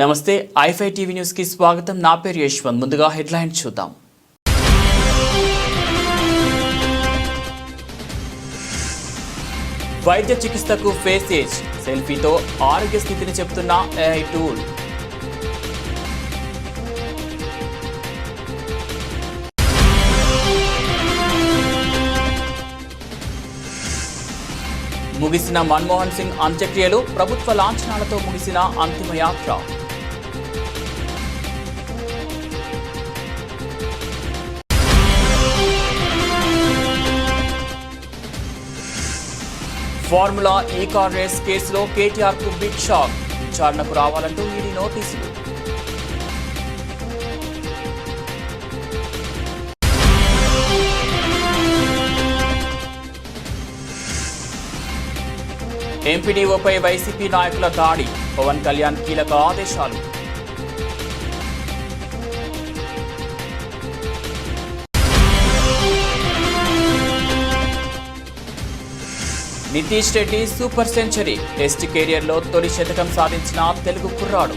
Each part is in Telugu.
నమస్తే ఐఫై టీవీ న్యూస్ కి స్వాగతం. నా పేరు యశ్వంత్. ముందుగా హెడ్లైన్స్ చూద్దాం. వైద్య చికిత్సకు ఫేసేజ్ సెల్ఫీతో ఆరోగ్య స్థితిని చెప్తున్న ఏఐ టూల్. ముగిసిన మన్మోహన్ సింగ్ అంత్యక్రియలు, ప్రభుత్వ లాంఛనాలతో ముగిసిన అంతిమ యాత్ర. ఫార్ములా ఈ కార్ రేస్ కేసులో కేటీఆర్ కు బిగ్ షాక్. విచారణకు రావాలంటూ ఈడీ నోటీసులు. ఎంపీడీఓపై వైసీపీ నాయకుల దాడి, పవన్ కళ్యాణ్ కీలక ఆదేశాలు. Nitish Reddy super century, test కెరియర్లో తొలి శతకం సాధించిన తెలుగు కుర్రాడు.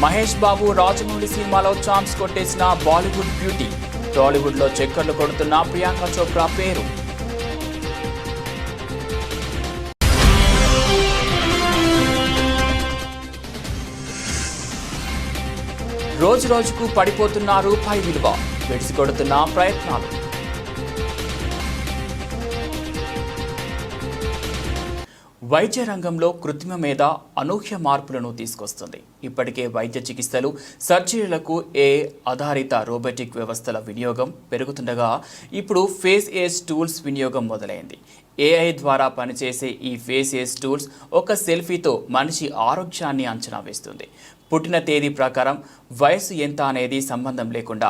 మహేష్ బాబు రాజమౌళి సినిమాలో ఛాన్స్ కొట్టేసిన బాలీవుడ్ బ్యూటీ, టాలీవుడ్ లో చక్కర్లు కొడుతున్న ప్రియాంక చోప్రా పేరు. రోజు రోజుకు పడిపోతున్న రూపాయి విలువ, విడిసికొడుతున్న ప్రయత్నాలు. వైద్య రంగంలో కృత్రిమ మేధ అనూహ్య మార్పులను తీసుకొస్తుంది. ఇప్పటికే వైద్య చికిత్సలు, సర్జరీలకు ఆధారిత రోబోటిక్ వ్యవస్థల వినియోగం పెరుగుతుండగా ఇప్పుడు ఫేస్ ఏజ్ టూల్స్ వినియోగం మొదలైంది. ఏఐ ద్వారా పనిచేసే ఈ ఫేస్ ఏజ్ టూల్స్ ఒక సెల్ఫీతో మనిషి ఆరోగ్యాన్ని అంచనా వేస్తుంది. పుట్టిన తేదీ ప్రకారం వయసు ఎంత అనేది సంబంధం లేకుండా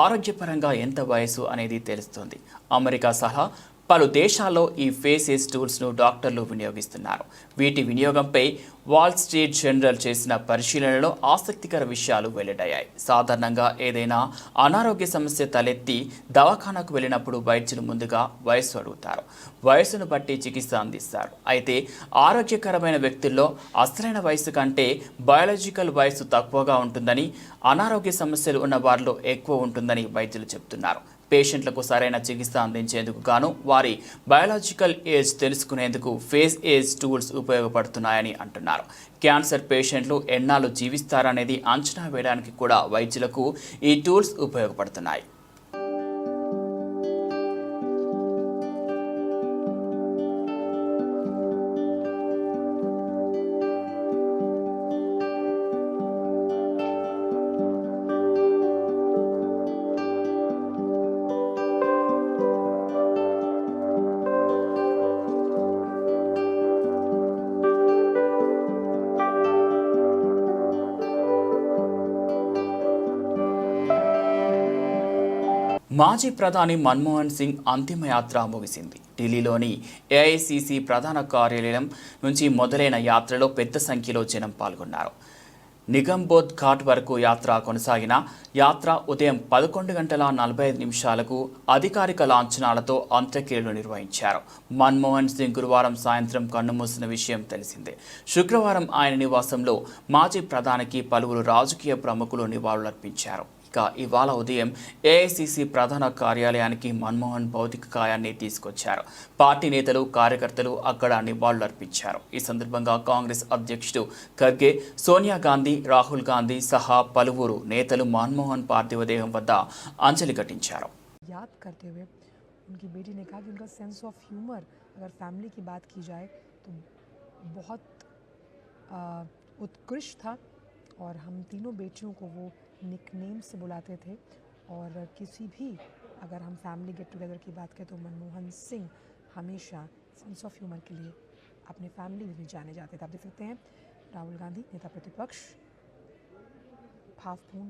ఆరోగ్యపరంగా ఎంత వయసు అనేది తెలుస్తుంది. అమెరికా సహా పలు దేశాల్లో ఈ ఫేసెస్ టూల్స్ను డాక్టర్లు వినియోగిస్తున్నారు. వీటి వినియోగంపై వాల్ స్ట్రీట్ జర్నల్ చేసిన పరిశీలనలో ఆసక్తికర విషయాలు వెల్లడయ్యాయి. సాధారణంగా ఏదైనా అనారోగ్య సమస్య తలెత్తి దవాఖానకు వెళ్ళినప్పుడు వైద్యులు ముందుగా వయస్సు అడుగుతారు. వయసును బట్టి చికిత్స అందిస్తారు. అయితే ఆరోగ్యకరమైన వ్యక్తుల్లో అసలైన వయసు కంటే బయాలజికల్ వయసు తక్కువగా ఉంటుందని, అనారోగ్య సమస్యలు ఉన్న వారిలో ఎక్కువ ఉంటుందని వైద్యులు చెబుతున్నారు. పేషెంట్లకు సరైన చికిత్స అందించేందుకు గాను వారి బయాలజికల్ ఏజ్ తెలుసుకునేందుకు ఫేస్ ఏజ్ టూల్స్ ఉపయోగపడుతున్నాయని అంటున్నారు. క్యాన్సర్ పేషెంట్లు ఎన్నాళ్ళు జీవిస్తారనేది అంచనా వేయడానికి కూడా వైద్యులకు ఈ టూల్స్ ఉపయోగపడుతున్నాయి. మాజీ ప్రధాని మన్మోహన్ సింగ్ అంతిమ యాత్ర ముగిసింది. ఢిల్లీలోని ఏఐసిసి ప్రధాన కార్యాలయం నుంచి మొదలైన యాత్రలో పెద్ద సంఖ్యలో జనం పాల్గొన్నారు. నిగంబోధ్ ఘాట్ వరకు యాత్ర కొనసాగిన యాత్ర ఉదయం 11:45 అధికారిక లాంఛనాలతో అంత్యక్రియలు నిర్వహించారు. మన్మోహన్ సింగ్ గురువారం సాయంత్రం కన్నుమూసిన విషయం తెలిసిందే. శుక్రవారం ఆయన నివాసంలో మాజీ ప్రధానికి పలువురు రాజకీయ ప్రముఖులు నివాళులర్పించారు. ఇక ఇవాళ ఉదయం ఏఐసిసి ప్రధాన కార్యాలయానికి మన్మోహన్ భౌతిక కాయాన్ని తీసుకొచ్చారు. పార్టీ నేతలు, కార్యకర్తలు అక్కడ నివాళులర్పించారు. ఈ సందర్భంగా కాంగ్రెస్ అధ్యక్షుడు ఖర్గే, సోనియా గాంధీ, రాహుల్ గాంధీ సహా పలువురు నేతలు మన్మోహన్ పార్థివ దేహం వద్ద అంజలి ఘటించారు. याद करते हुए उनकी बेटी ने कहा कि उनका सेंस ऑफ ह्यूमर अगर फैमिली की बात की जाए तो बहुत उत्कृष्ट था और हम तीनों बेटियों को वो निकनेम से बुलाते थे और किसी भी अगर हम फैमिली गेट टुगेदर की बात करें तो मनमोहन सिंह हमेशा सेंस ऑफ ह्यूमर के लिए अपने फैमिली में जाने जाते थे. आप देख सकते हैं राहुल गांधी नेता प्रतिपक्ष भावपूर्ण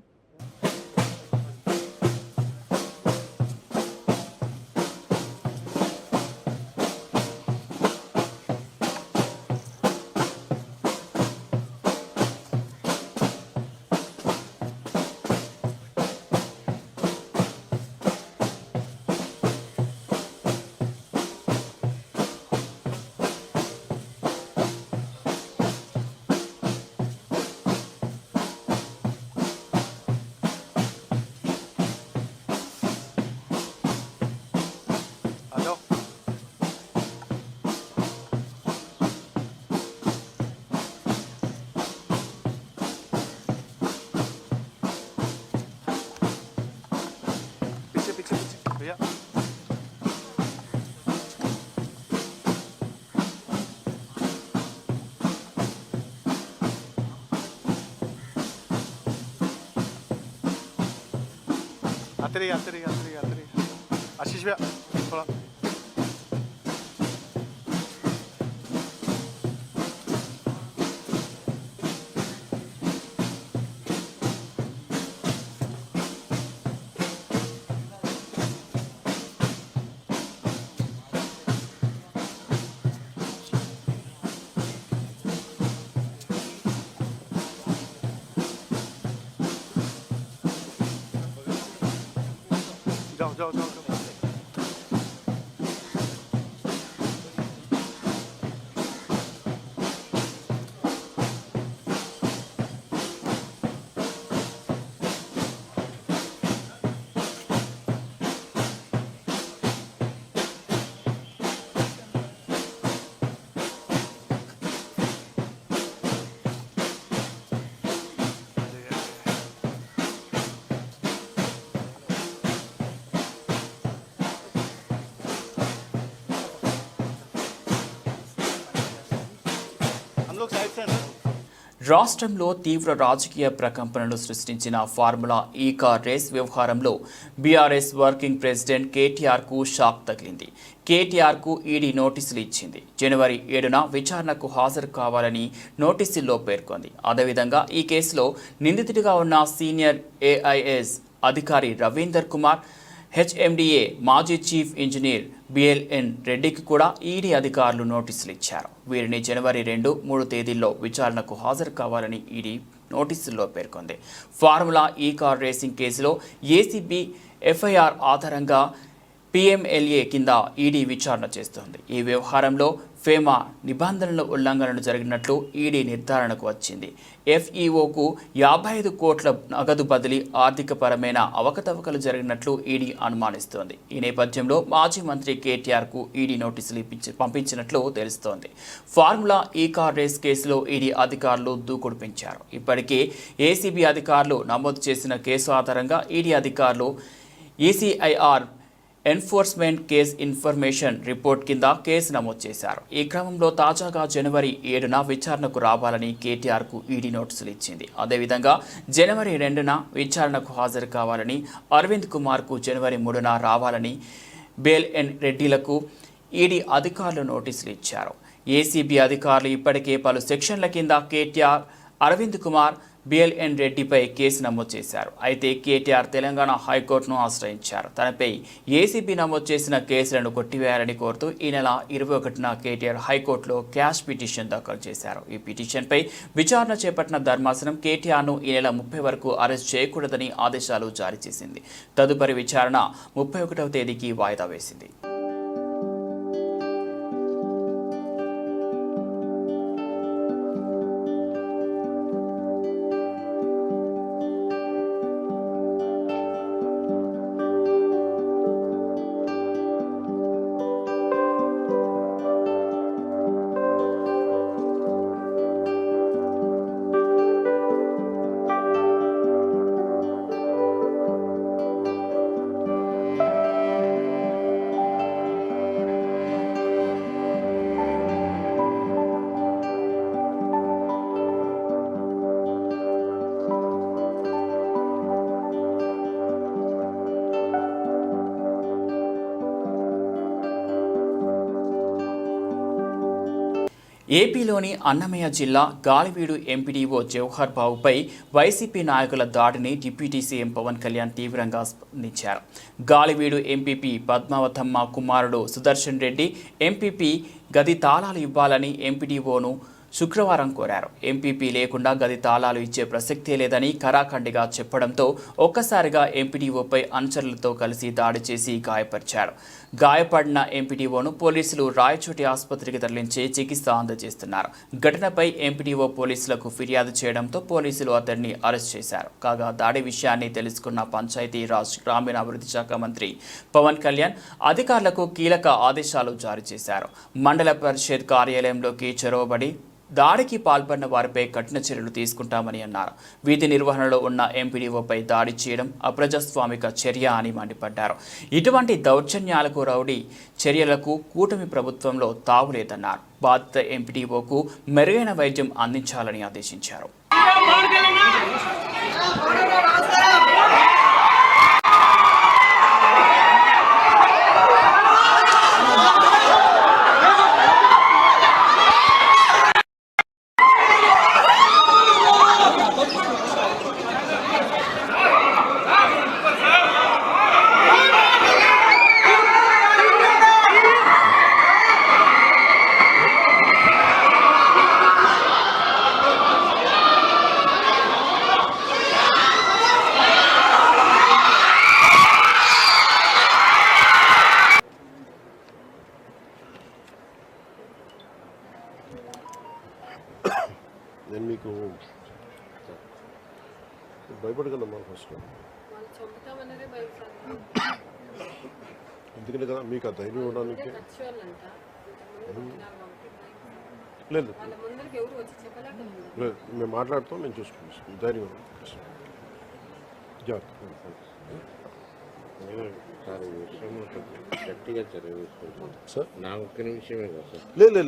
पीछे पीछे भैया आते रहिए आते रहिए आते रहिए आते रहिए आशीष भैया थोड़ा जाओ जाओ जाओ जाओ हम लोग साइड से हैं सर రాష్ట్రంలో తీవ్ర రాజకీయ ప్రకంపనలు సృష్టించిన ఫార్ములా ఈ కార్ రేస్ వ్యవహారంలో బీఆర్ఎస్ వర్కింగ్ ప్రెసిడెంట్ కేటీఆర్కు షాక్ తగిలింది. కేటీఆర్కు ఈడీ నోటీసులు ఇచ్చింది. జనవరి 7న విచారణకు హాజరు కావాలని నోటీసుల్లో పేర్కొంది. అదేవిధంగా ఈ కేసులో నిందితుడిగా ఉన్న సీనియర్ ఏఐఎస్ అధికారి రవీందర్ కుమార్, హెచ్ఎండిఏ మాజీ చీఫ్ ఇంజనీర్ బిఎల్ఎన్ రెడ్డికి కూడా ఈడీ అధికారులు నోటీసులు ఇచ్చారు. వీరిని జనవరి 2, 3 తేదీల్లో విచారణకు హాజరు కావాలని ఈడీ నోటీసుల్లో పేర్కొంది. ఫార్ములా ఈ కార్ రేసింగ్ కేసులో ఏసీబీ ఎఫ్ఐఆర్ ఆధారంగా పీఎంఎల్ఏ కింద ఈడీ విచారణ చేస్తోంది. ఈ వ్యవహారంలో ఫేమా నిబంధనల ఉల్లంఘనలు జరిగినట్లు ఈడీ నిర్ధారణకు వచ్చింది. ఎఫ్ఈఓకు 55 కోట్ల నగదు బదిలీ, ఆర్థికపరమైన అవకతవకలు జరిగినట్లు ఈడీ అనుమానిస్తోంది. ఈ నేపథ్యంలో మాజీ మంత్రి కేటీఆర్కు ఈడీ నోటీసులు పంపించినట్లు తెలుస్తోంది. ఫార్ములా ఈ కార్ రేస్ కేసులో ఈడీ అధికారులు దూకుడు పెంచారు. ఇప్పటికే ఏసీబీ అధికారులు నమోదు చేసిన కేసు ఆధారంగా ఈడీ అధికారులు ECIR enforcement case information report కింద కేసు నమోదు చేశారు. ఈ క్రమంలో తాజాగా జనవరి 7న విచారణకు రావాలని కేటీఆర్కు ఈడీ నోటీసులు ఇచ్చింది. అదేవిధంగా జనవరి 2న విచారణకు హాజరు కావాలని, అరవింద్ కుమార్కు జనవరి 3న రావాలని బిఎల్ఎన్ రెడ్డిలకు ఈడీ అధికారులు నోటీసులు ఇచ్చారు. ఏసీబీ అధికారులు ఇప్పటికే పలు సెక్షన్ల కింద కేటీఆర్, అరవింద్ కుమార్, బిఎల్ఎన్ రెడ్డిపై కేసు నమోదు చేశారు. అయితే కేటీఆర్ తెలంగాణ హైకోర్టును ఆశ్రయించారు. తనపై ఏసీబీ నమోదు చేసిన కేసులను కొట్టివేయాలని కోరుతూ ఈ నెల 21న కేటీఆర్ హైకోర్టులో క్యాష్ పిటిషన్ దాఖలు చేశారు. ఈ పిటిషన్పై విచారణ చేపట్టిన ధర్మాసనం కేటీఆర్ను ఈ నెల 30 వరకు అరెస్ట్ చేయకూడదని ఆదేశాలు జారీ చేసింది. తదుపరి విచారణ 31వ తేదీకి వాయిదా వేసింది. ఏపీలోని అన్నమయ్య జిల్లా గాలివీడు ఎంపీడీఓ జవహర్ బాబుపై వైసీపీ నాయకుల దాడిని డిప్యూటీ సీఎం పవన్ కళ్యాణ్ తీవ్రంగా స్పందించారు. గాలివీడు ఎంపీపీ పద్మావతమ్మ కుమారుడు సుదర్శన్ రెడ్డి ఎంపీపీ గది తాళాలు ఇవ్వాలని ఎంపీడీఓను శుక్రవారం కోరారు. ఎంపీపీ లేకుండా గది తాళాలు ఇచ్చే ప్రసక్తే లేదని కరాఖండిగా చెప్పడంతో ఒక్కసారిగా ఎంపీడీఓపై అనుచరులతో కలిసి దాడి చేసి గాయపరిచారు. గాయపడిన ఎంపీడీఓను పోలీసులు రాయచోటి ఆసుపత్రికి తరలించి చికిత్స అందజేస్తున్నారు. ఘటనపై ఎంపీడీఓ పోలీసులకు ఫిర్యాదు చేయడంతో పోలీసులు అతడిని అరెస్ట్ చేశారు. కాగా దాడి విషయాన్ని తెలుసుకున్న పంచాయతీరాజ్ గ్రామీణాభివృద్ధి శాఖ మంత్రి పవన్ కళ్యాణ్ అధికారులకు కీలక ఆదేశాలు జారీ చేశారు. మండల పరిషత్ కార్యాలయంలోకి చొరవబడి దాడికి పాల్పడిన వారిపై కఠిన చర్యలు తీసుకుంటామని అన్నారు. వీధి నిర్వహణలో ఉన్న ఎంపీడీఓపై దాడి చేయడం అప్రజాస్వామిక చర్య అని మండిపడ్డారు. ఇటువంటి దౌర్జన్యాలకు, రౌడీ చర్యలకు కూటమి ప్రభుత్వంలో తావులేదన్నారు. బాధిత ఎంపీడీఓకు మెరుగైన వైద్యం అందించాలని ఆదేశించారు. నేను మీకు భయపడగలమ్మా ఫస్ట్, ఎందుకంటే కదా మీకు ఆ ధైర్యం ఇవ్వడానికి. లేదు లేదు, మేము మాట్లాడుతాం, మేము చూసుకుంటాం. ధైర్యం గట్టిగా చర్య తీసుకుంటాం సార్. నా ఒక్క నిమిషమే కదా సార్. లేదు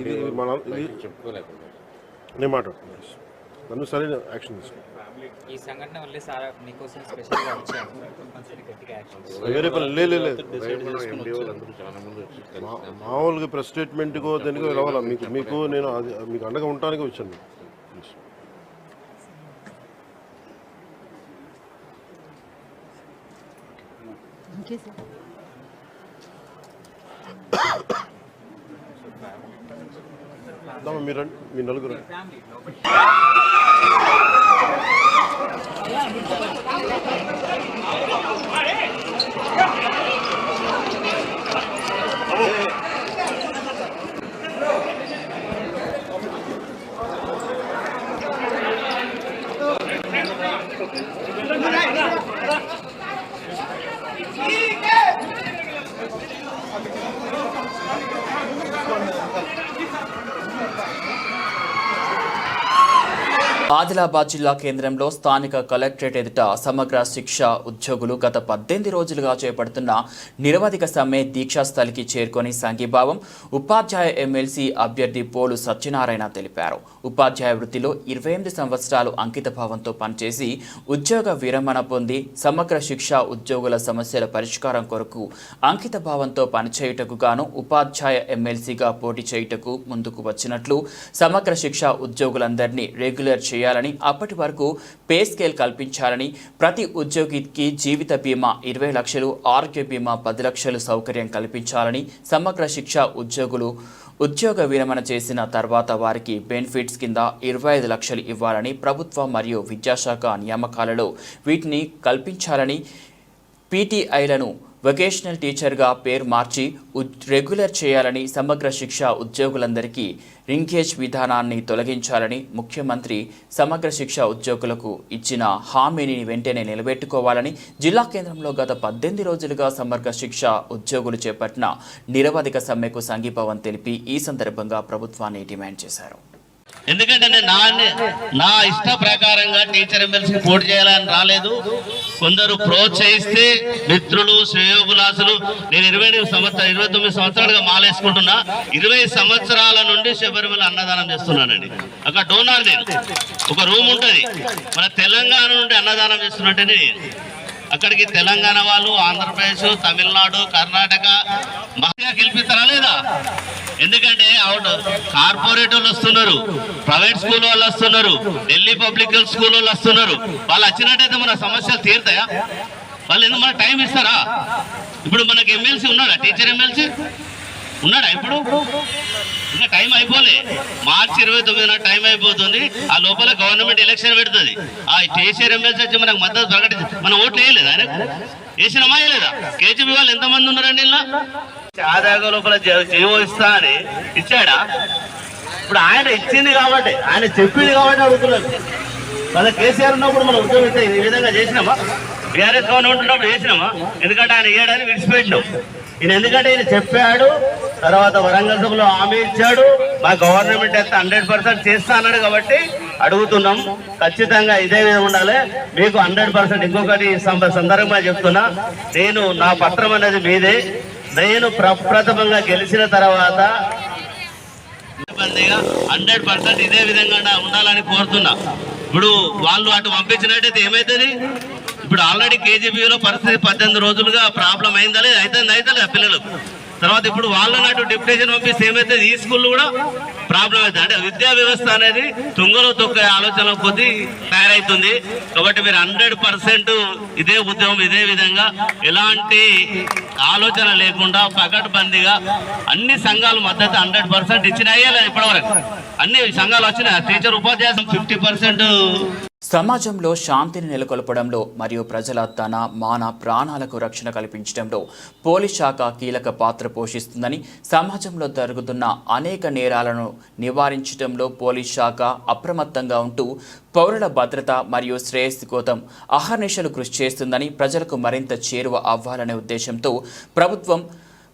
ఇది మన చెప్పుకోలేకుండా నేను మాట్లాడుతున్నాను. నన్ను సరైన యాక్షన్ తీసుకుంటాను. ఈ సంఘటన వల్లే సార్ మీకోసం స్పెషల్గా వచ్చాము. గట్టిగా యాక్షన్ వేరే పని లేదు. అందరూ చాలా మంది వచ్చి మామూలుగా ప్రెస్ స్టేట్మెంట్కో దానికో రావాలా? మీకు నేను అది మీకు అండగా ఉండటానికి వచ్చాను. మీరు మీ నలుగురు ఆదిలాబాద్ జిల్లా కేంద్రంలో స్థానిక కలెక్టరేట్ ఎదుట సమగ్ర శిక్ష ఉద్యోగులు గత 18 రోజులుగా చేపడుతున్న నిరవధిక సమ్మె దీక్షాస్థలికి చేరుకొని సంఘీభావం ఉపాధ్యాయ ఎమ్మెల్సీ అభ్యర్థి పోలు సత్యనారాయణ తెలిపారు. ఉపాధ్యాయ వృత్తిలో 28 సంవత్సరాలు అంకితభావంతో పనిచేసి ఉద్యోగ విరమణ పొంది సమగ్ర శిక్ష ఉద్యోగుల సమస్యల పరిష్కారం కొరకు అంకితభావంతో పనిచేయుటకు గాను ఉపాధ్యాయ ఎమ్మెల్సీగా పోటీ చేయుటకు ముందుకు వచ్చినట్లు, సమగ్ర శిక్ష ఉద్యోగులందరినీ రెగ్యులర్ చేయాలని, అప్పటి వరకు పే స్కేల్ కల్పించాలని, ప్రతి ఉద్యోగికి జీవిత బీమా 20 లక్షలు, ఆరోగ్య బీమా 10 లక్షలు సౌకర్యం కల్పించాలని, సమగ్ర శిక్ష ఉద్యోగులు ఉద్యోగ విరమణ చేసిన తర్వాత వారికి బెనిఫిట్స్ కింద 25 లక్షలు ఇవ్వాలని, ప్రభుత్వ మరియు విద్యాశాఖ నియామకాలలో వీటిని కల్పించాలని, పీటీఐలను వొకేషనల్ టీచర్గా పేరు మార్చి రెగ్యులర్ చేయాలని, సమగ్ర శిక్ష ఉద్యోగులందరికీ రింగేజ్ విధానాన్ని తొలగించాలని, ముఖ్యమంత్రి సమగ్ర శిక్ష ఉద్యోగులకు ఇచ్చిన హామీని వెంటనే నిలబెట్టుకోవాలని జిల్లా కేంద్రంలో గత 18 రోజులుగా సమగ్ర శిక్ష ఉద్యోగులు చేపట్టిన నిరవధిక సమ్మెకు సంఘీభావం తెలిపి ఈ సందర్భంగా ప్రభుత్వాన్ని డిమాండ్ చేశారు. ఎందుకంటే నేను నా ఇష్ట ప్రకారంగా టీచర్ ఎమ్మెల్సీ పోటీ చేయాలని రాలేదు. కొందరు ప్రోత్సహిస్తే మిత్రులు, శ్రేయోగులాసులు, నేను 29 సంవత్సరాలుగా మాలేసుకుంటున్నా. 20 సంవత్సరాల నుండి శబరిమల అన్నదానం చేస్తున్నానండి. అక్కడ డోనార్ నేను ఒక రూమ్ ఉంటుంది. మన తెలంగాణ నుండి అన్నదానం చేస్తున్నట్టే అక్కడికి తెలంగాణ వాళ్ళు, ఆంధ్రప్రదేశ్, తమిళనాడు, కర్ణాటక బాగా గెలిపిస్తారా లేదా? ఎందుకంటే కార్పొరేట్ వాళ్ళు వస్తున్నారు, ప్రైవేట్ స్కూల్ వాళ్ళు వస్తున్నారు, ఢిల్లీ పబ్లిక్ స్కూల్ వాళ్ళు వస్తున్నారు. వాళ్ళు వచ్చినట్టయితే మన సమస్యలు తీరుతాయా? వాళ్ళు ఎందుకు మన టైం ఇస్తారా? ఇప్పుడు మనకి ఎమ్మెల్సీ ఉన్నాడా? టీచర్ ఎమ్మెల్సీ ఉన్నాడా? ఇప్పుడు ఇంకా టైం అయిపోలే. మార్చి 29న టైం అయిపోతుంది. ఆ లోపల గవర్నమెంట్ ఎలక్షన్ పెడుతుంది. ఆ టీచర్ ఎమ్మెల్సీ వచ్చి మనకు మద్దతు ప్రకటించి మనం ఓట్లు వేయలేదు. ఆయన వేసినమా వేయలేదా? కేజీబీ వాళ్ళు ఎంతమంది ఉన్నారండి? ఇలా ఆదాయ లోపల జీవో ఇస్తా అని ఇచ్చాడా? ఇప్పుడు ఆయన ఇచ్చింది కాబట్టి, ఆయన చెప్పింది కాబట్టి అడుగుతున్నారు. మన కేసీఆర్ ఉన్నప్పుడు మనం ఉద్యోగం ఈ విధంగా చేసినామా? బీఆర్ఎస్ గవర్నమెంట్ ఉన్నప్పుడు చేసినామా? ఎందుకంటే ఆయన ఇయ్యడానికి విడిచిపెట్టినాం. ఈయన ఎందుకంటే ఈయన చెప్పాడు, తర్వాత వరంగల్ సభలో హామీ ఇచ్చాడు. మా గవర్నమెంట్ అయితే 100% చేస్తా అన్నాడు. కాబట్టి అడుగుతున్నాం, ఖచ్చితంగా ఇదే విధంగా ఉండాలి. మీకు 100%. ఇంకొకటి సందర్భంగా చెప్తున్నా, నేను నా పత్రం అనేది మీదే. నేను ప్రప్రథమంగా గెలిచిన తర్వాత 100% ఇదే విధంగా ఉండాలని కోరుతున్నా. ఇప్పుడు వాళ్ళు అటు పంపించినట్టయితే ఏమవుతుంది? ఇప్పుడు ఆల్రెడీ కేజీబీలో పరిస్థితి 18 రోజులుగా ప్రాబ్లం అయిందా లేదు? అయితే పిల్లలు తర్వాత ఇప్పుడు వాళ్ళని అటు డిప్యుటేషన్ పంపిస్తే ఏమైతే ఈ స్కూల్ కూడా ప్రాబ్లం అవుతుంది. అంటే విద్యా వ్యవస్థ అనేది తుంగలో తొక్కే ఆలోచన కొద్దీ తయారవుతుంది. కాబట్టి మీరు 100% ఇదే ఉద్యమం ఇదే విధంగా ఎలాంటి ఆలోచన లేకుండా పకడ్బందీగా అన్ని సంఘాలు మద్దతు 100% ఇచ్చినాయే లేదు ఇప్పటివరకు. అన్ని సంఘాలు వచ్చినాయి. టీచర్ ఉపాధ్యాయులు 50%. సమాజంలో శాంతిని నెలకొల్పడంలో మరియు ప్రజల తన మాన ప్రాణాలకు రక్షణ కల్పించడంలో పోలీస్ శాఖ కీలక పాత్ర పోషిస్తుందని, సమాజంలో జరుగుతున్న అనేక నేరాలను నివారించడంలో పోలీస్ శాఖ అప్రమత్తంగా ఉంటూ పౌరుల భద్రత మరియు శ్రేయస్సు కోసం అహర్నిశలు కృషి చేస్తుందని, ప్రజలకు మరింత చేరువ అవ్వాలనే ఉద్దేశంతో ప్రభుత్వం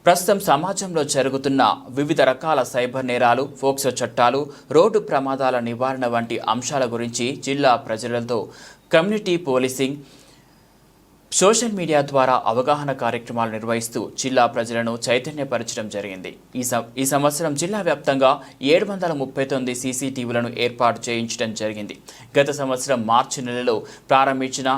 ప్రస్తుతం సమాజంలో జరుగుతున్న వివిధ రకాల సైబర్ నేరాలు, ఫోక్సో చట్టాలు, రోడ్డు ప్రమాదాల నివారణ వంటి అంశాల గురించి జిల్లా ప్రజలతో కమ్యూనిటీ పోలీసింగ్, సోషల్ మీడియా ద్వారా అవగాహన కార్యక్రమాలు నిర్వహిస్తూ జిల్లా ప్రజలను చైతన్యపరచడం జరిగింది. ఈ సంవత్సరం జిల్లా వ్యాప్తంగా 739 సీసీటీవీలను ఏర్పాటు చేయించడం జరిగింది. గత సంవత్సరం మార్చి నెలలో ప్రారంభించిన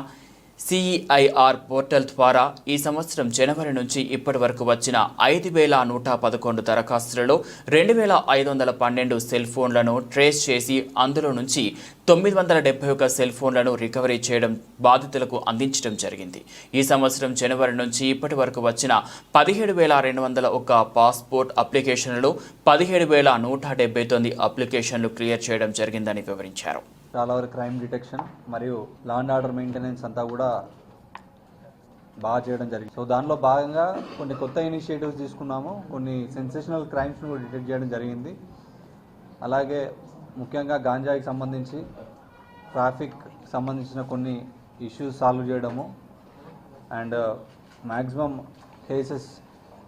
CEIR పోర్టల్ ద్వారా ఈ సంవత్సరం జనవరి నుంచి ఇప్పటి వరకు వచ్చిన 5,111 దరఖాస్తులలో 2,512 సెల్ ఫోన్లను ట్రేస్ చేసి అందులో నుంచి 971 సెల్ ఫోన్లను రికవరీ చేయడం, బాధితులకు అందించడం జరిగింది. ఈ సంవత్సరం జనవరి నుంచి ఇప్పటి వరకు వచ్చిన 17,201 పాస్పోర్ట్ అప్లికేషన్లలో 17,179 అప్లికేషన్లు క్లియర్ చేయడం జరిగిందని వివరించారు. చాలా వరకు క్రైమ్ డిటెక్షన్ మరియు లా అండ్ ఆర్డర్ మెయింటెనెన్స్ అంతా కూడా బాగా చేయడం జరిగింది. సో దానిలో భాగంగా కొన్ని కొత్త ఇనిషియేటివ్స్ తీసుకున్నాము. కొన్ని సెన్సేషనల్ క్రైమ్స్ను కూడా డిటెక్ట్ చేయడం జరిగింది. అలాగే ముఖ్యంగా గాంజాయికి సంబంధించి ట్రాఫిక్ సంబంధించిన కొన్ని ఇష్యూస్ సాల్వ్ చేయడము and maximum cases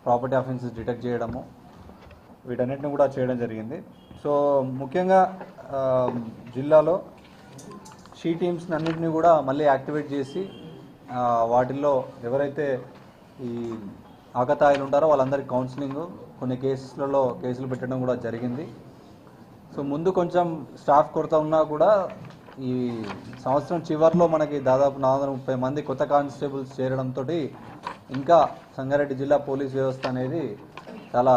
property offences detect చేయడము, వీటన్నిటిని కూడా చేయడం జరిగింది. సో ముఖ్యంగా జిల్లాలో షీ టీమ్స్ని అన్నింటినీ కూడా మళ్ళీ యాక్టివేట్ చేసి వాటిల్లో ఎవరైతే ఈ ఆకతాయిలు ఉంటారో వాళ్ళందరికీ కౌన్సిలింగ్, కొన్ని కేసులలో కేసులు పెట్టడం కూడా జరిగింది. సో ముందు కొంచెం స్టాఫ్ కొరత ఉన్నా కూడా ఈ సంవత్సరం చివరిలో మనకి దాదాపు 430 మంది కొత్త కానిస్టేబుల్స్ చేరడంతో ఇంకా సంగారెడ్డి జిల్లా పోలీస్ వ్యవస్థ అనేది చాలా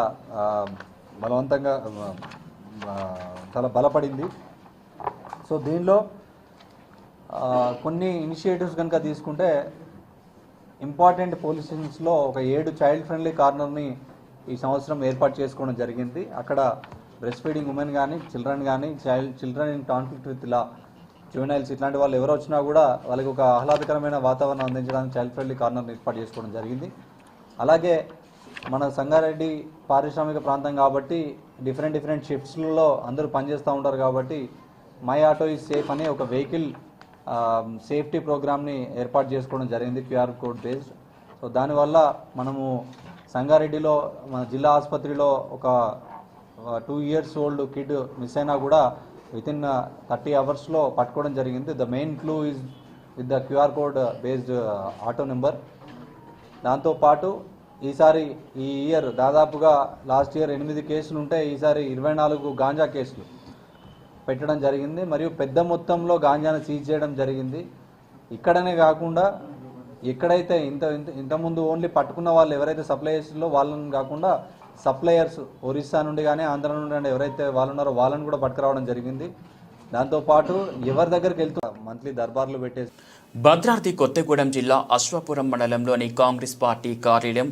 బలవంతంగా చాలా బలపడింది. సో దీనిలో కొన్ని ఇనిషియేటివ్స్ కనుక తీసుకుంటే ఇంపార్టెంట్ పోలీస్ స్టేషన్స్లో ఒక 7 చైల్డ్ ఫ్రెండ్లీ కార్నర్ని ఈ సంవత్సరం ఏర్పాటు చేసుకోవడం జరిగింది. అక్కడ బ్రెస్ట్ ఫీడింగ్ ఉమెన్ కానీ, చిల్డ్రన్ కానీ, children in conflict with law, juveniles ఇట్లాంటి వాళ్ళు ఎవరు వచ్చినా కూడా వాళ్ళకి ఒక ఆహ్లాదకరమైన వాతావరణం అందించడానికి చైల్డ్ ఫ్రెండ్లీ కార్నర్ని ఏర్పాటు చేసుకోవడం జరిగింది. అలాగే మన సంగారెడ్డి పారిశ్రామిక ప్రాంతం కాబట్టి డిఫరెంట్ షిఫ్ట్స్లలో అందరూ పనిచేస్తూ ఉంటారు. కాబట్టి మై ఆటో ఈజ్ సేఫ్ అనే ఒక వెహికల్ సేఫ్టీ ప్రోగ్రామ్ని ఏర్పాటు చేసుకోవడం జరిగింది, QR కోడ్ బేస్డ్. సో దానివల్ల మనము సంగారెడ్డిలో మన జిల్లా ఆసుపత్రిలో ఒక 2 years old కిడ్ మిస్ అయినా కూడా వితిన్ 30 hours పట్టుకోవడం జరిగింది. The main clue is with the QR code based auto number. దాంతోపాటు ఈసారి ఈ ఇయర్ దాదాపుగా లాస్ట్ ఇయర్ 8 కేసులు ఉంటే ఈసారి 24 గాంజా కేసులు పెట్టడం జరిగింది. మరియు పెద్ద మొత్తంలో గాంజాను సీజ్ చేయడం జరిగింది. ఇక్కడనే కాకుండా ఎక్కడైతే ఇంతకుముందు ఓన్లీ పట్టుకున్న వాళ్ళు ఎవరైతే సప్లయర్స్లో వాళ్ళని కాకుండా సప్లయర్స్ ఒరిస్సా నుండి కానీ ఆంధ్ర నుండి కానీ ఎవరైతే వాళ్ళు ఉన్నారో వాళ్ళని కూడా పట్టుకురావడం జరిగింది. దాంతోపాటు ఎవరి దగ్గరికి వెళ్తూ మంత్లీ దర్బార్లు పెట్టేసి భద్రాద్రి కొత్తగూడెం జిల్లా అశ్వాపురం మండలంలోని కాంగ్రెస్ పార్టీ కార్యాలయం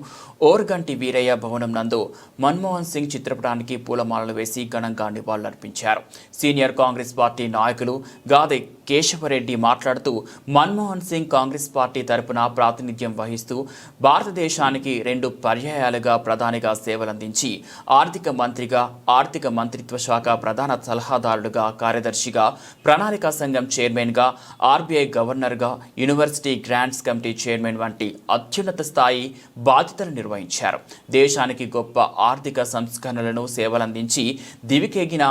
ఓర్గంటి వీరయ్య భవనం నందు మన్మోహన్ సింగ్ చిత్రపటానికి పూలమాలలు వేసి ఘనంగా నివాళులర్పించారు. సీనియర్ కాంగ్రెస్ పార్టీ నాయకులు గాదె కేశవరెడ్డి మాట్లాడుతూ మన్మోహన్ సింగ్ కాంగ్రెస్ పార్టీ తరపున ప్రాతినిధ్యం వహిస్తూ భారతదేశానికి 2 పర్యాయాలుగా ప్రధానిగా సేవలందించి ఆర్థిక మంత్రిగా, ఆర్థిక మంత్రిత్వ శాఖ ప్రధాన సలహాదారుడుగా, కార్యదర్శిగా, ప్రణాళికా సంఘం చైర్మన్గా, RBI గవర్నర్గా, యూనివర్సిటీ గ్రాంట్స్ కమిటీ చైర్మన్ వంటి అత్యున్నత స్థాయి బాధ్యతలు నిర్వహించారు. దేశానికి గొప్ప ఆర్థిక సంస్కరణలను సేవలందించి దివికెగిన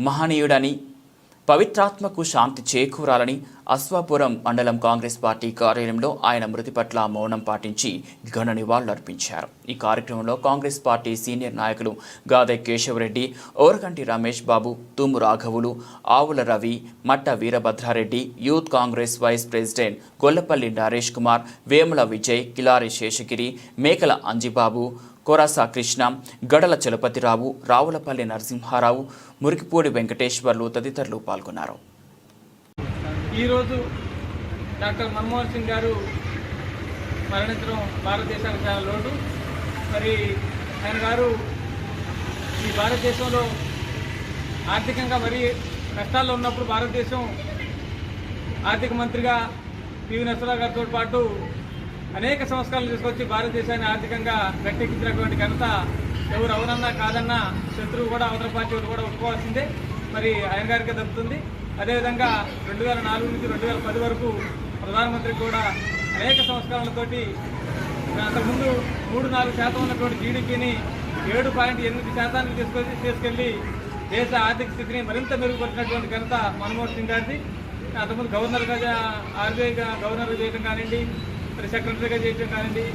మహనీయుడని, పవిత్రాత్మకు శాంతి చేకూరాలని అశ్వాపురం మండలం కాంగ్రెస్ పార్టీ కార్యాలయంలో ఆయన మృతి పట్ల మౌనం పాటించి ఘన నివాళులర్పించారు. ఈ కార్యక్రమంలో కాంగ్రెస్ పార్టీ సీనియర్ నాయకులు గాదె కేశవరెడ్డి, ఓరగంటి రమేష్ బాబు, తుమ్ము రాఘవులు, Avula Ravi, Matta Veerabhadra Reddy, youth Congress vice president Gollapalli Naresh Kumar, Vemula Vijay, Kilari Seshagiri, Mekala Anjibabu, కొరాసా Krishna, గడల చలపతిరావు, రావులపల్లి నరసింహారావు, మురికిపూడి వెంకటేశ్వర్లు తదితరులు పాల్గొన్నారు. ఈరోజు డాక్టర్ మన్మోహన్ సింగ్ గారు మరణించడం భారతదేశానికి చాలా లోటు. మరి ఆయన గారు ఈ భారతదేశంలో ఆర్థికంగా మరీ కష్టాల్లో ఉన్నప్పుడు భారతదేశం ఆర్థిక మంత్రిగా పివి నరసింహారావు గారితో పాటు అనేక సంస్కరణలు తీసుకొచ్చి భారతదేశాన్ని ఆర్థికంగా గట్టెక్కించినటువంటి ఘనత ఎవరు అవునన్నా కాదన్నా శత్రువు కూడా అవతల పార్టీ కూడా ఒప్పుకోవాల్సిందే. మరి ఆయన గారికి దక్కుతుంది. అదేవిధంగా 2004 నుంచి 2010 వరకు ప్రధానమంత్రి కూడా అనేక సంస్కరణలతోటి అంతకుముందు 3-4% ఉన్నటువంటి జీడీపీని 7.8% తీసుకెళ్లి దేశ ఆర్థిక స్థితిని మరింత మెరుగుపరిచినటువంటి ఘనత మన్మోహన్ సింగ్ గారిది. అంతకుముందు గవర్నర్గా ఆర్బీఐ గవర్నర్గా చేయడం కానివ్వండి, మరి సెక్రటరీగా చేయడం కానివ్వండి,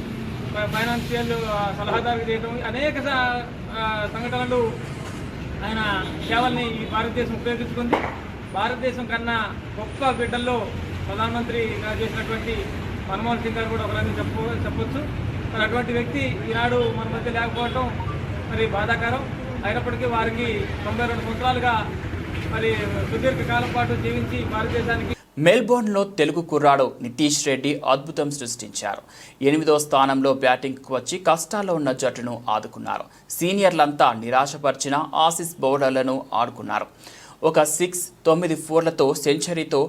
ఫైనాన్షియల్ సలహాదారుగా చేయడం, అనేక సంఘటనలు ఆయన సేవల్ని ఈ భారతదేశం ఉపయోగించుకుంది. భారతదేశం కన్నా గొప్ప బిడ్డల్లో ప్రధానమంత్రిగా చేసినటువంటి మన్మోహన్ సింగ్ గారు కూడా ఒకరని చెప్పొచ్చు. మరి అటువంటి వ్యక్తి ఈనాడు మన మధ్య లేకపోవడం మరి బాధాకరం. అయినప్పటికీ వారికి 92 సంవత్సరాలుగా మరి సుదీర్ఘకాలం పాటు జీవించి భారతదేశానికి. మెల్బోర్న్లో తెలుగు కుర్రాడు నితీష్ రెడ్డి అద్భుతం సృష్టించారు. 8వ స్థానంలో బ్యాటింగ్కు వచ్చి కష్టాల్లో ఉన్న జట్టును ఆదుకున్నారు. సీనియర్లంతా నిరాశపరిచిన ఆసీస్ బౌలర్లను ఆడుకున్నారు. ఒక 6, 9 4లతో సెంచరీతో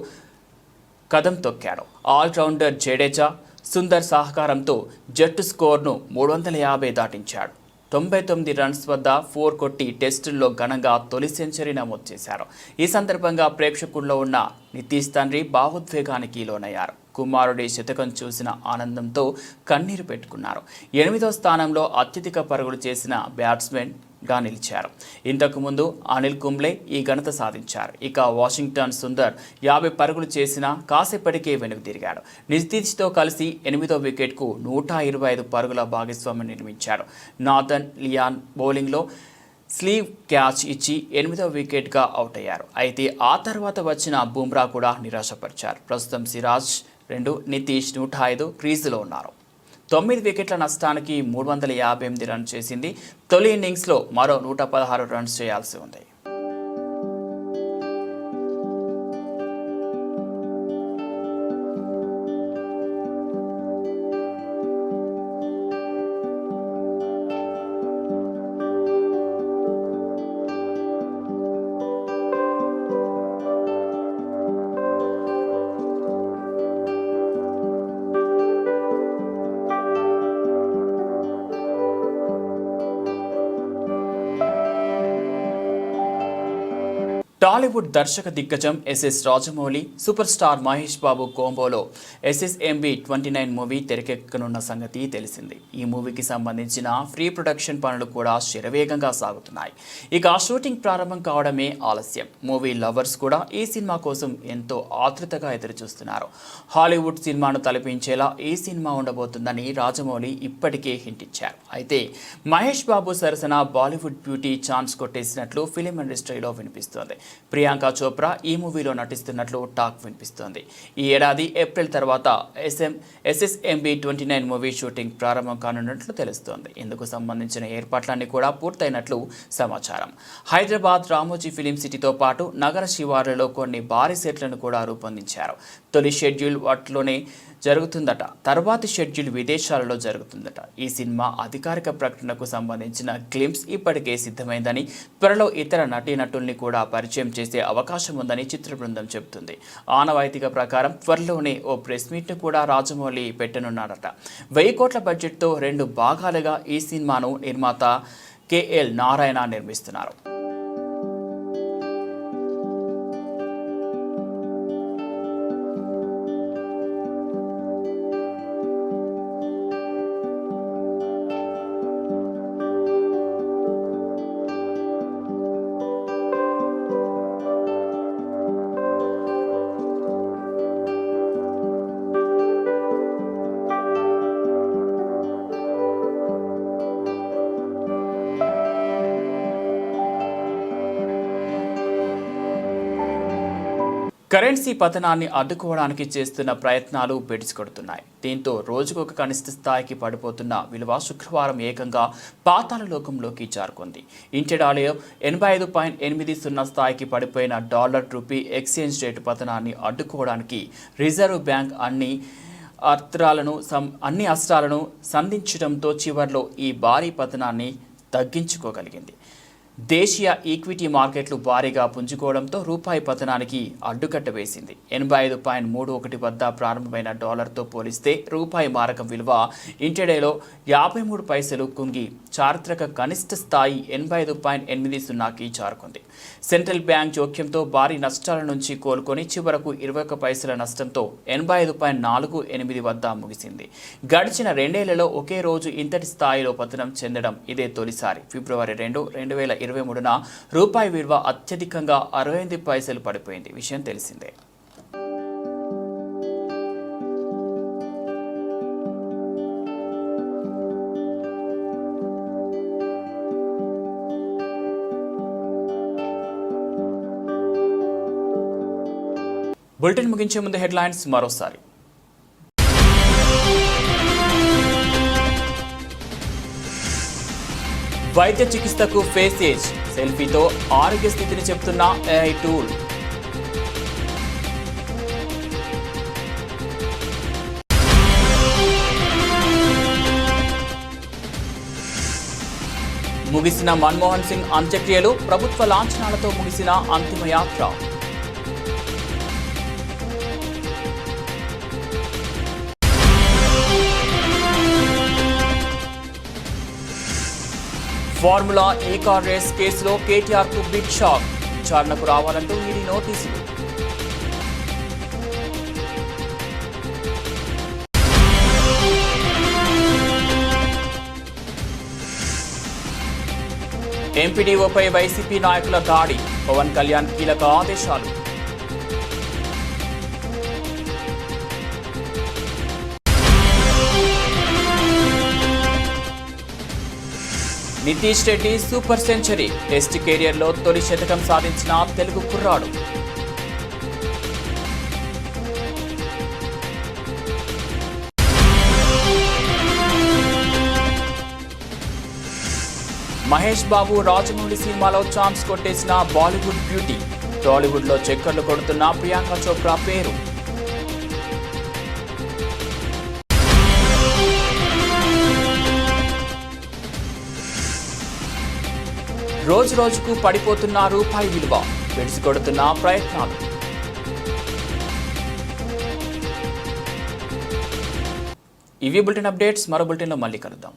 కదం తొక్కాడు. ఆల్రౌండర్ జడేజా, సుందర్ సహకారంతో జట్టు స్కోర్ను 350 దాటించాడు. 99 రన్స్ వద్ద 4 కొట్టి టెస్టుల్లో ఘనంగా తొలి సెంచరీ నమోదు చేశారు. ఈ సందర్భంగా ప్రేక్షకుల్లో ఉన్న నితీష్ తండ్రి భావోద్వేగానికి లోనయ్యారు. కుమారుడి శతకం చూసిన ఆనందంతో కన్నీరు పెట్టుకున్నారు. 8వ స్థానంలో అత్యధిక పరుగులు చేసిన బ్యాట్స్మెన్గా నిలిచారు. ఇంతకుముందు అనిల్ కుంబ్లే ఈ ఘనత సాధించారు. ఇక వాషింగ్టన్ సుందర్ 50 పరుగులు చేసినా కాసేపటికే వెనుక తిరిగాడు. నితీష్తో కలిసి 8వ వికెట్కు 125 పరుగుల భాగస్వామ్యం నిర్మించాడు. నాథన్ లియాన్ బౌలింగ్లో స్లీవ్ క్యాచ్ ఇచ్చి 8వ వికెట్గా అవుట్ అయ్యారు. అయితే ఆ తర్వాత వచ్చిన బుమ్రా కూడా నిరాశపరిచారు. ప్రస్తుతం సిరాజ్ 2, నితీష్ 105 క్రీజులో ఉన్నారు. 9 వికెట్ల నష్టానికి 358 రన్స్ చేసింది. తొలి ఇన్నింగ్స్లో మరో 116 రన్స్ చేయాల్సి ఉంది. టాలీవుడ్ దర్శక దిగ్గజం SS Rajamouli, super star Mahesh Babu కోంబోలో SSMB 29 మూవీ తెరకెక్కనున్న సంగతి తెలిసింది. ఈ మూవీకి సంబంధించిన ప్రీ ప్రొడక్షన్ పనులు కూడా శరవేగంగా సాగుతున్నాయి. ఇక షూటింగ్ ప్రారంభం కావడమే ఆలస్యం. మూవీ లవర్స్ కూడా ఈ సినిమా కోసం ఎంతో ఆతృతగా ఎదురుచూస్తున్నారు. హాలీవుడ్ సినిమాను తలపించేలా ఈ సినిమా ఉండబోతుందని రాజమౌళి ఇప్పటికే హింట్ ఇచ్చారు. అయితే మహేష్ బాబు సరసన బాలీవుడ్ బ్యూటీ ఛాన్స్ కొట్టేసినట్లు ఫిలిం ఇండస్ట్రీలో వినిపిస్తోంది. ప్రియాంక చోప్రా ఈ మూవీలో నటిస్తున్నట్లు టాక్ వినిపిస్తోంది. ఈ ఏడాది ఏప్రిల్ తర్వాత SSMB 29 మూవీ షూటింగ్ ప్రారంభం కానున్నట్లు తెలుస్తోంది. ఇందుకు సంబంధించిన ఏర్పాట్లన్నీ కూడా పూర్తయినట్లు సమాచారం. హైదరాబాద్ రామోజీ ఫిలిం సిటీతో పాటు నగర శివార్లలో కొన్ని భారీ సెట్లను కూడా రూపొందించారు. తొలి షెడ్యూల్ వాటిలోనే జరుగుతుందట. తర్వాతి షెడ్యూల్ విదేశాలలో జరుగుతుందట. ఈ సినిమా అధికారిక ప్రకటనకు సంబంధించిన గ్లింప్స్ ఇప్పటికే సిద్ధమైందని, త్వరలో ఇతర నటీనటుల్ని కూడా పరిచయం చేసే అవకాశం ఉందని చిత్ర బృందం చెబుతుంది. ఆనవాయితీగా ప్రకారం త్వరలోనే ఓ ప్రెస్ మీట్ను కూడా రాజమౌళి పెట్టనున్నాడట. 1000 కోట్ల బడ్జెట్తో 2 భాగాలుగా ఈ సినిమాను నిర్మాత KL నారాయణ నిర్మిస్తున్నారు. కరెన్సీ పతనాన్ని అడ్డుకోవడానికి చేస్తున్న ప్రయత్నాలు బెడిసికొడుతున్నాయి. దీంతో రోజుకొక కనిష్ట స్థాయికి పడిపోతున్న విలువ శుక్రవారం ఏకంగా పాతాళ లోకంలోకి జారుకుంది. ఇంటెడాలో 85.80 స్థాయికి పడిపోయిన డాలర్ రూపీ ఎక్స్చేంజ్ రేటు పతనాన్ని అడ్డుకోవడానికి రిజర్వ్ బ్యాంక్ అన్ని అస్త్రాలను సంధించడంతో చివర్లో ఈ భారీ పతనాన్ని తగ్గించుకోగలిగింది. దేశీయ ఈక్విటీ మార్కెట్లు భారీగా పుంజుకోవడంతో రూపాయి పతనానికి అడ్డుకట్ట వేసింది. 85.31 వద్ద ప్రారంభమైన డాలర్తో పోలిస్తే రూపాయి మారకం విలువ ఇంటర్డేలో 53 పైసలు కుంగి చారిత్రక కనిష్ట స్థాయి 85.80కి చేరుకుంది. సెంట్రల్ బ్యాంక్ జోక్యంతో భారీ నష్టాల నుంచి కోలుకొని చివరకు 21 పైసల నష్టంతో 85.48 వద్ద ముగిసింది. గడిచిన 2 ఏళ్లలో ఒకే రోజు ఇంతటి స్థాయిలో పతనం చెందడం ఇదే తొలిసారి. ఫిబ్రవరి 2, 2023న రూపాయి విలువ అత్యధికంగా 68 పైసలు పడిపోయింది. విషయం తెలిసిందే. బులెటిన్ ముగించే ముందు హెడ్లైన్స్ మరోసారి. వైద్య చికిత్సకు ఫేసేజ్ సెల్ఫీతో ఆరోగ్య స్థితిని చెబుతున్న ఏఐ టూల్. ముగిసిన మన్మోహన్ సింగ్ అంత్యక్రియలు, ప్రభుత్వ లాంఛనాలతో ముగిసిన అంతిమ యాత్ర. ఫార్ములా ఈ కార్ రేస్ కేసులో కేటీఆర్కు బిగ్ షాక్. విచారణకు రావాలంటూ ఈడీ నోటీసులు. ఎంపీడీఓపై వైసీపీ నాయకుల దాడి, పవన్ కళ్యాణ్ కీలక ఆదేశాలు. Nitish Reddy super century, test కెరియర్లో తొలి శతకం సాధించిన తెలుగు కుర్రాడు. మహేష్ బాబు రాజమౌళి సినిమాలో ఛాన్స్ కొట్టేసిన బాలీవుడ్ బ్యూటీ, టాలీవుడ్లో చక్కర్లు కొడుతున్న ప్రియాంక చోప్రా పేరు. రోజు రోజుకు పడిపోతున్న రూపాయి విలువ, బెడిసికొడుతున్న ప్రయత్నాలు. ఇవి బులెటిన్ అప్డేట్స్. మరో బులెటిన్లో మళ్ళీ కలుద్దాం.